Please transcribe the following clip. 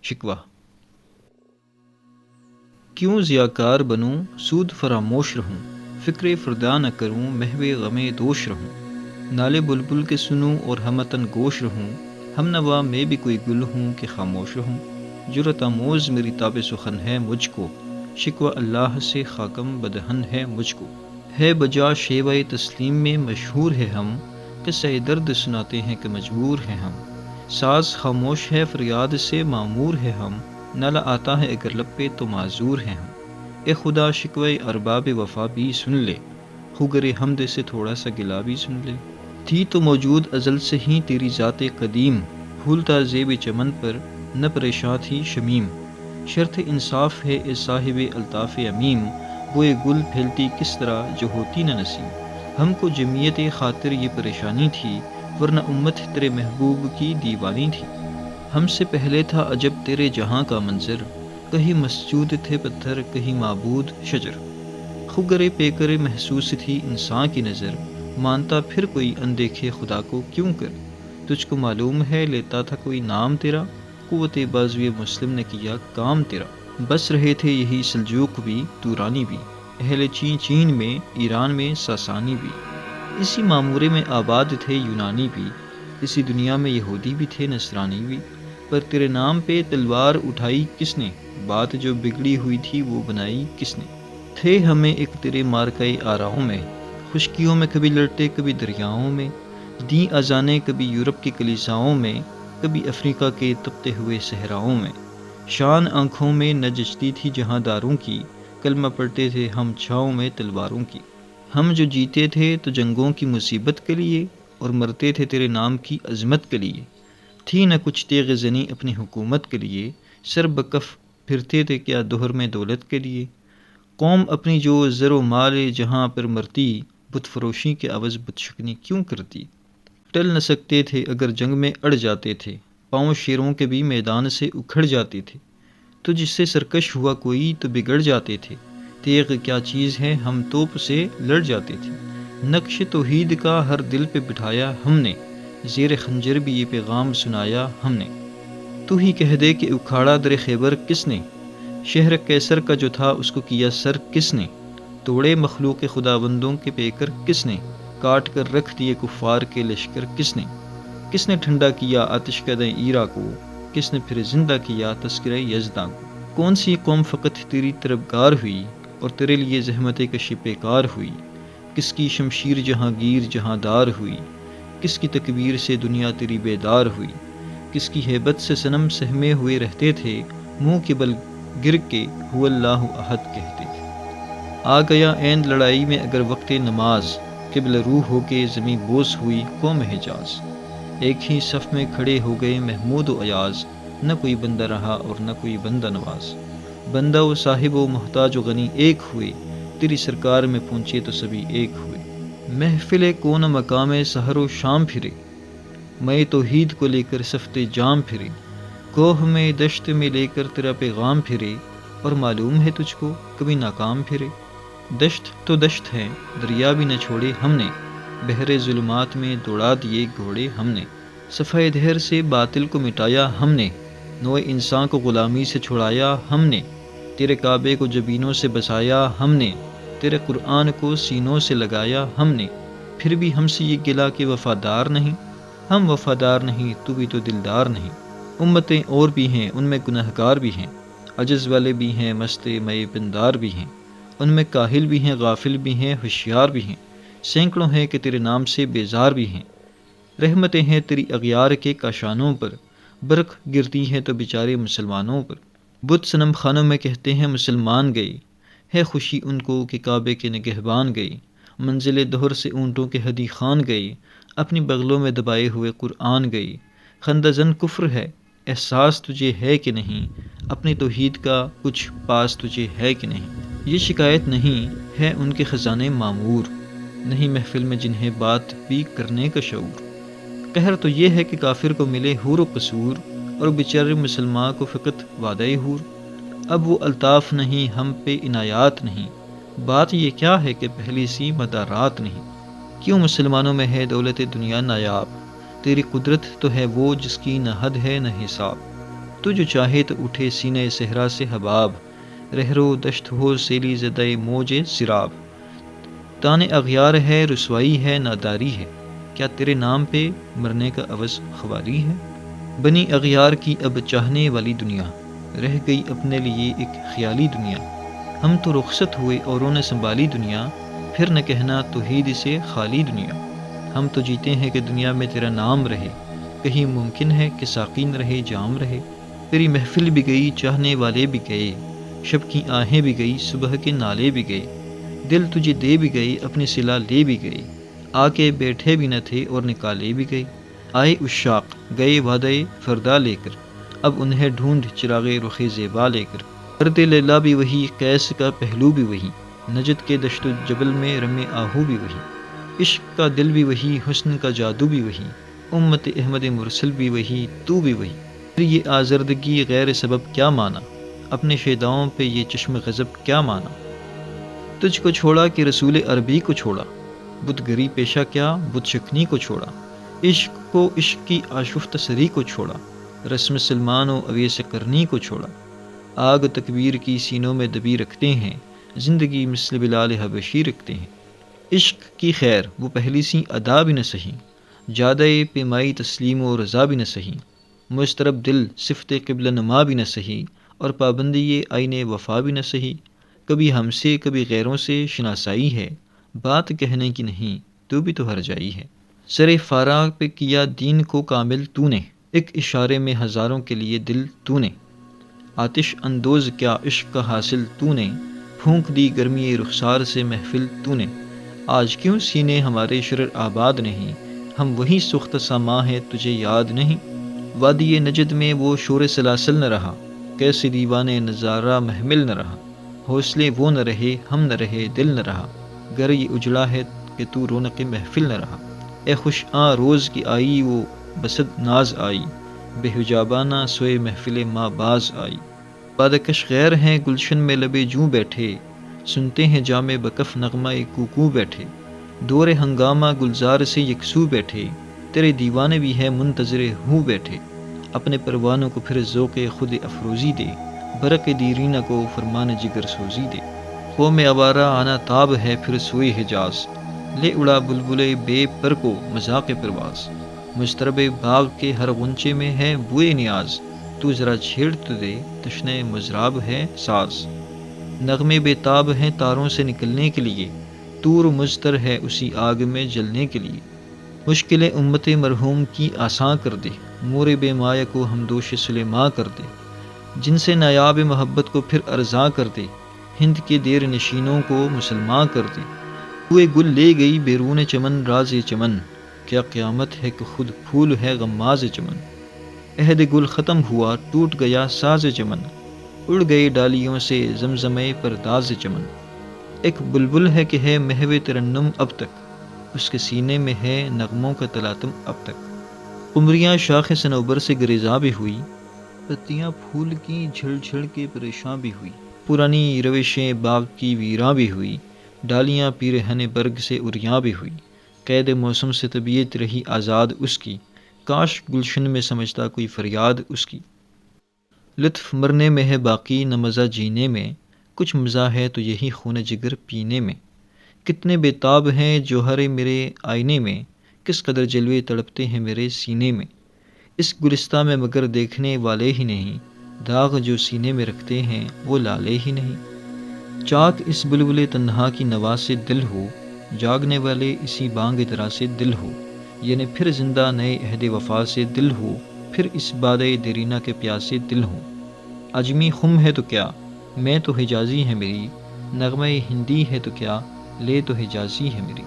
شکوہ کیوں ضیاکار بنوں سود فراموش رہوں، فکر فردا نہ کروں محو غم دوش رہوں، نالے بلبل کے سنوں اور ہمتن گوش رہوں، ہم نوا میں بھی کوئی گل ہوں کہ خاموش رہوں، جرت آموز میری تاب سخن ہے مجھ کو، شکوہ اللہ سے خاکم بدہن ہے مجھ کو، ہے بجا شیوہ تسلیم میں مشہور ہے ہم، قصہ درد سناتے ہیں کہ مجبور ہیں ہم، ساز خاموش ہے فریاد سے معمور ہے ہم، نالہ آتا ہے اگر لب پہ تو معذور ہیں ہم، اے خدا شکوہ ارباب وفا بھی سن لے، خوگر حمد سے تھوڑا سا گلا بھی سن لے، تھی تو موجود ازل سے ہی تیری ذات قدیم، پھولتا زیب چمن پر نہ پریشاں تھی شمیم، شرط انصاف ہے اے صاحب الطاف امیم، وہ یہ گل پھیلتی کس طرح جو ہوتی نہ نسیم، ہم کو جمعیت خاطر یہ پریشانی تھی، ورنہ امت تیرے محبوب کی دیوانی تھی، ہم سے پہلے تھا عجب تیرے جہاں کا منظر، کہیں مسجود تھے پتھر کہیں معبود شجر، خگر پیکر محسوس تھی انسان کی نظر، مانتا پھر کوئی اندیکھے خدا کو کیوں کر، تجھ کو معلوم ہے لیتا تھا کوئی نام تیرا، قوت بازوی مسلم نے کیا کام تیرا، بس رہے تھے یہی سلجوق بھی تورانی بھی، اہل چین میں ایران میں ساسانی بھی، اسی معمورے میں آباد تھے یونانی بھی، اسی دنیا میں یہودی بھی تھے نصرانی بھی، پر تیرے نام پہ تلوار اٹھائی کس نے، بات جو بگڑی ہوئی تھی وہ بنائی کس نے، تھے ہمیں ایک تیرے مارکائی آراؤں میں، خشکیوں میں کبھی لڑتے کبھی دریاؤں میں، دیں اذانیں کبھی یورپ کی کلیساؤں میں، کبھی افریقہ کے تپتے ہوئے صحراؤں میں، شان آنکھوں میں نہ جچتی تھی جہاں داروں کی، کلمہ پڑھتے تھے ہم چھاؤں میں تلواروں کی، ہم جو جیتے تھے تو جنگوں کی مصیبت کے لیے، اور مرتے تھے تیرے نام کی عظمت کے لیے، تھی نہ کچھ تیغ زنی اپنی حکومت کے لیے، سر بکف پھرتے تھے کیا دہر میں دولت کے لیے، قوم اپنی جو زر و مال جہاں پر مرتی، بت فروشی کے عوض بت شکنی کیوں کرتی، ٹل نہ سکتے تھے اگر جنگ میں اڑ جاتے تھے، پاؤں شیروں کے بھی میدان سے اکھڑ جاتے تھے، تو جس سے سرکش ہوا کوئی تو بگڑ جاتے تھے، تیغ کیا چیز ہے ہم توپ سے لڑ جاتے تھے، نقش توحید کا ہر دل پہ بٹھایا ہم نے، زیر خنجر بھی یہ پیغام سنایا ہم نے، تو ہی کہہ دے کہ اکھاڑا در خیبر کس نے، شہر کیسر کا جو تھا اس کو کیا سر کس نے، توڑے مخلوق خداوندوں کے پیکر کس نے، کاٹ کر رکھ دیے کفار کے لشکر کس نے ٹھنڈا کیا آتش کدہ ایرا کو، کس نے پھر زندہ کیا تذکرہ یزداں کو، کون سی قوم فقط تیری طلبگار ہوئی، اور تیرے لیے زحمت کشی بیکار ہوئی، کس کی شمشیر جہاں گیر جہاں دار ہوئی، کس کی تکبیر سے دنیا تیری بیدار ہوئی، کس کی ہیبت سے صنم سہمے ہوئے رہتے تھے، منہ کے بل گر کے هو اللہ احد کہتے تھے، آ گیا عین لڑائی میں اگر وقت نماز، قبل روح ہو کے زمیں بوس ہوئی قوم حجاز، ایک ہی صف میں کھڑے ہو گئے محمود و ایاز، نہ کوئی بندہ رہا اور نہ کوئی بندہ نواز، بندہ و صاحب و محتاج و غنی ایک ہوئے، تیری سرکار میں پہنچے تو سبھی ایک ہوئے، محفل کون مقام سحر و شام پھرے، میں توحید کو لے کر سفت جام پھرے، کوہ میں دشت میں لے کر تیرا پیغام پھرے، اور معلوم ہے تجھ کو کبھی ناکام پھرے، دشت تو دشت ہے دریا بھی نہ چھوڑے ہم نے، بحر ظلمات میں دوڑا دیے گھوڑے ہم نے، صفحہ دہر سے باطل کو مٹایا ہم نے، نوع انسان کو غلامی سے چھڑایا ہم نے، تیرے کعبے کو جبینوں سے بسایا ہم نے، تیرے قرآن کو سینوں سے لگایا ہم نے، پھر بھی ہم سے یہ گلا کہ وفادار نہیں، ہم وفادار نہیں تو بھی تو دلدار نہیں، امتیں اور بھی ہیں ان میں گنہگار بھی ہیں، عجز والے بھی ہیں مست مئے پندار بھی ہیں، ان میں کاہل بھی ہیں غافل بھی ہیں ہوشیار بھی ہیں، سینکڑوں ہیں کہ تیرے نام سے بیزار بھی ہیں، رحمتیں ہیں تیری اغیار کے کاشانوں پر، برق گرتی ہیں تو بیچارے مسلمانوں پر، بت صنم خانوں میں کہتے ہیں مسلمان گئے، ہے خوشی ان کو کہ کعبے کے نگہبان گئے، منزل دہر سے اونٹوں کے ہدی خان گئے، اپنی بغلوں میں دبائے ہوئے قرآن گئے، خندہ زن کفر ہے احساس تجھے ہے کہ نہیں، اپنی توحید کا کچھ پاس تجھے ہے کہ نہیں، یہ شکایت نہیں ہے ان کے خزانے معمور، نہیں محفل میں جنہیں بات بھی کرنے کا شعور، قہر تو یہ ہے کہ کافر کو ملے حور و قصور، اور بیچارے مسلمان کو فقط وعدہ حور، اب وہ الطاف نہیں ہم پہ عنایات نہیں، بات یہ کیا ہے کہ پہلی سی مدارات نہیں، کیوں مسلمانوں میں ہے دولت دنیا نایاب، تیری قدرت تو ہے وہ جس کی نہ حد ہے نہ حساب، تو جو چاہے تو اٹھے سینے صحرا سے حباب، رہرو دشت ہو سیلی زدہ موج سراب۔ تانے اغیار ہے رسوائی ہے ناداری ہے، کیا تیرے نام پہ مرنے کا عوض خواری ہے؟ بنی اغیار کی اب چاہنے والی دنیا، رہ گئی اپنے لیے ایک خیالی دنیا۔ ہم تو رخصت ہوئے اوروں نے سنبھالی دنیا، پھر نہ کہنا توحید سے خالی دنیا۔ ہم تو جیتے ہیں کہ دنیا میں تیرا نام رہے، کہیں ممکن ہے کہ ساقی نہ رہے جام رہے۔ تیری محفل بھی گئی چاہنے والے بھی گئے، شب کی آہیں بھی گئی صبح کے نالے بھی گئے۔ دل تجھے دے بھی گئے اپنی صلہ لے بھی گئے، آ کے بیٹھے بھی نہ تھے اور نکالے بھی گئے۔ آئے عشاق گئے وعدہ فردا لے کر، اب انہیں ڈھونڈ چراغ رخ زیبا لے کر۔ درد لیلا بھی وہی قیس کا پہلو بھی وہی، نجد کے دشت و جبل میں رمے آہو بھی وہی۔ عشق کا دل بھی وہی حسن کا جادو بھی وہی، امت احمد مرسل بھی وہی تو بھی وہی۔ پھر یہ آزردگی غیر سبب کیا مانا، اپنے شیداؤں پہ یہ چشم غضب کیا مانا۔ تجھ کو چھوڑا کہ رسول عربی کو چھوڑا، بت گری پیشہ کیا بت شکنی کو چھوڑا۔ عشق کو عشق کی آشفتہ سری کو چھوڑا، رسم سلمان و اویس کرنی کو چھوڑا۔ آگ تکبیر کی سینوں میں دبی رکھتے ہیں، زندگی مثل بلال حبشی رکھتے ہیں۔ عشق کی خیر وہ پہلی سی ادا بھی نہ سہی، جادہ پیمائی تسلیم و رضا بھی نہ سہی۔ مضطرب دل صفت قبلہ نما بھی نہ سہی، اور پابندی آئین وفا بھی نہ سہی۔ کبھی ہم سے کبھی غیروں سے شناسائی ہے، بات کہنے کی نہیں تو بھی تو ہر جائی ہے۔ سر فارغ پہ کیا دین کو کامل تو نے، ایک اشارے میں ہزاروں کے لیے دل تو نے۔ آتش اندوز کیا عشق کا حاصل تو نے، پھونک دی گرمی رخسار سے محفل تو نے۔ آج کیوں سینے ہمارے شرر آباد نہیں، ہم وہی سخت ساما ہیں تجھے یاد نہیں۔ وادی نجد میں وہ شور سلاسل نہ رہا، کیسے دیوان نظارہ محمل نہ رہا۔ حوصلے وہ نہ رہے ہم نہ رہے دل نہ رہا، گر یہ اجڑا ہے کہ تو رونق محفل نہ رہا۔ اے خوش آں روز کی آئی وہ بسد ناز آئی، بے حجابانہ سوئے محفل ماں باز آئی۔ بادکش غیر ہیں گلشن میں لبے جوں بیٹھے، سنتے ہیں جام بکف نغمہ کوکو بیٹھے۔ دور ہنگامہ گلزار سے یکسو بیٹھے، تیرے دیوانے بھی ہے منتظر ہوں بیٹھے۔ اپنے پروانوں کو پھر ذوق خود افروزی دے، برق دیرینہ کو فرمان جگر سوزی دے۔ قوم آوارہ آنا تاب ہے پھر سوئے حجاز، لے اڑا بلبلے بے پر کو مذاق پرواز۔ مضطرب باغ کے ہر غنچے میں ہے بوئے نیاز، تو ذرا چھیڑ تو دے تشنے مضراب ہے ساز۔ نغمے بے تاب ہیں تاروں سے نکلنے کے لیے، طور مضطر ہے اسی آگ میں جلنے کے لیے۔ مشکل امت مرحوم کی آساں کر دے، مور بے مایہ کو ہمدوش سلیماں کر دے۔ جن سے نایاب محبت کو پھر ارزاں کر دے، ہند کے دیر نشینوں کو مسلماں کر دے۔ ہوئے گل لے گئی بیرون چمن راز چمن، کیا قیامت ہے کہ خود پھول ہے غماز چمن۔ عہد گل ختم ہوا ٹوٹ گیا ساز چمن، اڑ گئے ڈالیوں سے زمزمے پرداز چمن۔ ایک بلبل ہے کہ ہے محو ترنم اب تک، اس کے سینے میں ہے نغموں کا تلاطم اب تک۔ قمریاں شاخ صنوبر سے گریزاں بھی ہوئی، پتیاں پھول کی جھڑ جھڑ کے پریشاں بھی ہوئی۔ پرانی روشیں باغ کی ویراں بھی ہوئی، ڈالیاں پیرہن برگ سے اریاں بھی ہوئی۔ قید موسم سے طبیعت رہی آزاد اس کی، کاش گلشن میں سمجھتا کوئی فریاد اس کی۔ لطف مرنے میں ہے باقی نہ مزہ جینے میں، کچھ مزہ ہے تو یہی خون جگر پینے میں۔ کتنے بے تاب ہیں جوہر میرے آئینے میں، کس قدر جلوے تڑپتے ہیں میرے سینے میں۔ اس گلستہ میں مگر دیکھنے والے ہی نہیں، داغ جو سینے میں رکھتے ہیں وہ لالے ہی نہیں۔ چاک اس بلبل تنہا کی نوا سے دل ہو، جاگنے والے اسی بانگ درا سے دل ہو۔ یعنی پھر زندہ نئے عہد وفا سے دل ہو، پھر اس بادۂ دیرینہ کے پیاسے دل ہوں۔ عجمی خم ہے تو کیا میں تو حجازی ہے میری، نغمہ ہندی ہے تو کیا لے تو حجازی ہے میری۔